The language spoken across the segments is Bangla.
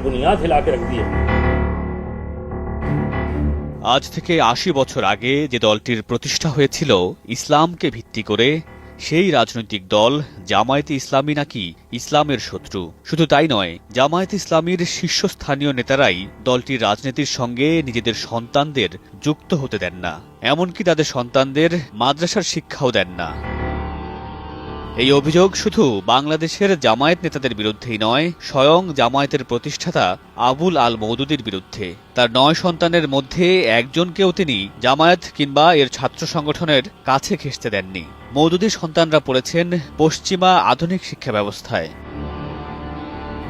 जड़ बुनियाद हिला के रख दी है। আজ থেকে ৮০ বছর আগে যে দলটির প্রতিষ্ঠা হয়েছিল ইসলামকে ভিত্তি করে, সেই রাজনৈতিক দল জামায়াতে ইসলামী নাকি ইসলামের শত্রু। শুধু তাই নয়, জামায়াতে ইসলামীর শীর্ষস্থানীয় নেতারাই দলটির রাজনীতির সঙ্গে নিজেদের সন্তানদের যুক্ত হতে দেন না, এমনকি তাদের সন্তানদের মাদ্রাসার শিক্ষাও দেন না। এই অভিযোগ শুধু বাংলাদেশের জামায়াত নেতাদের বিরুদ্ধেই নয়, স্বয়ং জামায়াতের প্রতিষ্ঠাতা আবুল আল মওদুদীর বিরুদ্ধে। তার ৯ সন্তানের মধ্যে একজনকেও তিনি জামায়াত কিংবা এর ছাত্র সংগঠনের কাছে ঘেঁষতে দেননি। মওদুদীর সন্তানরা পড়েছেন পশ্চিমা আধুনিক শিক্ষা ব্যবস্থায়।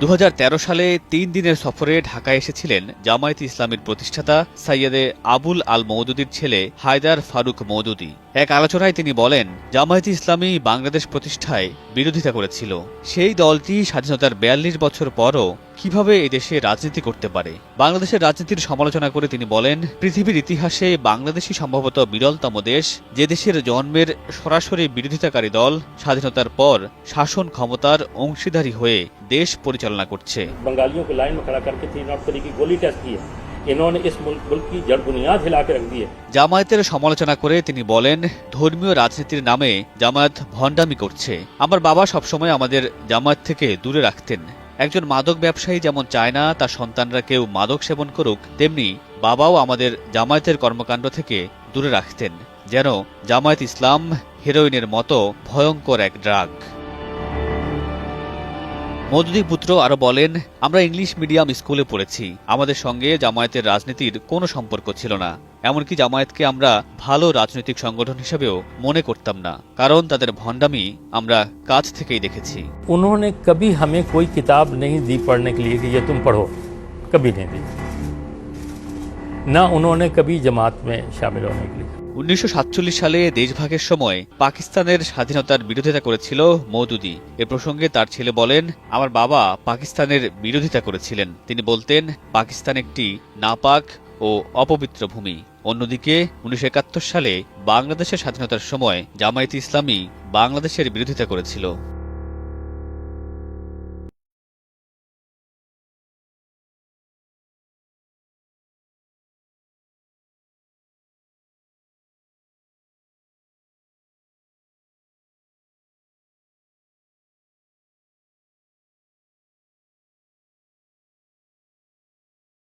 ২০১৩ সালে ৩ দিনের সফরে ঢাকায় এসেছিলেন জামায়াতে ইসলামীর প্রতিষ্ঠাতা সৈয়দে আবুল আল মওদুদীর ছেলে হায়দার ফারুক মওদুদী। এক আলোচনায় তিনি বলেন, জামায়াতে ইসলামী বাংলাদেশ প্রতিষ্ঠায় বিরোধিতা করেছিল। সেই দলটি স্বাধীনতার ৪২ বছর পরও কিভাবে এই দেশে রাজনীতি করতে পারে। বাংলাদেশের রাজনীতির সমালোচনা করে তিনি বলেন, পৃথিবীর ইতিহাসে বাংলাদেশই সম্ভবত বিরলতম দেশ, যে দেশের জন্মের সরাসরি বিরোধিতাকারী দল স্বাধীনতার পর শাসন ক্ষমতার অংশীদারী হয়ে দেশ পরিচালনা করছে। बंगालियों को लाइन में खड़ा करके 303 की गोली टेस्ट की है। इन्होंने इस मुल्क की जड़ बुनियाद हिला के रख दी है। জামায়াতের সমালোচনা করে তিনি বলেন, ধর্মীয় রাজনীতির নামে জামায়াত ভণ্ডামি করছে। আমার বাবা সবসময় আমাদের জামায়াত থেকে দূরে রাখতেন। একজন মাদক ব্যবসায়ী যেমন চায় না তার সন্তানরা কেউ মাদক সেবন করুক, তেমনি বাবাও আমাদের জামায়াতের কর্মকাণ্ড থেকে দূরে রাখতেন, যেন জামায়াত ইসলাম হেরোইনের মতো ভয়ঙ্কর এক ড্রাগ। মওদুদী পুত্র আরো বলেন, আমরা ইংলিশ মিডিয়াম স্কুলে পড়েছি, আমাদের সঙ্গে জামায়াতের রাজনীতির কোনো সম্পর্ক ছিল না। এমনকি জামায়াতকে আমরা ভালো রাজনৈতিক সংগঠন হিসেবেও মনে করতাম না, কারণ তাদের ভণ্ডামি আমরা কাছ থেকেই দেখেছি। उन्होंने कभी हमें कोई किताब नहीं दी पढ़ने के लिए कि ये तुम पढ़ो, कभी नहीं दी। ना उन्होंने कभी जमात में शामिल होने के लिए। ১৯৪৭ সালে দেশভাগের সময় পাকিস্তানের স্বাধীনতার বিরোধিতা করেছিল মওদুদী। এ প্রসঙ্গে তার ছেলে বলেন, আমার বাবা পাকিস্তানের বিরোধিতা করেছিলেন। তিনি বলতেন, পাকিস্তান একটি নাপাক ও অপবিত্র ভূমি। অন্যদিকে ১৯৭১ সালে বাংলাদেশের স্বাধীনতার সময় জামায়াতে ইসলামী বাংলাদেশের বিরোধিতা করেছিল।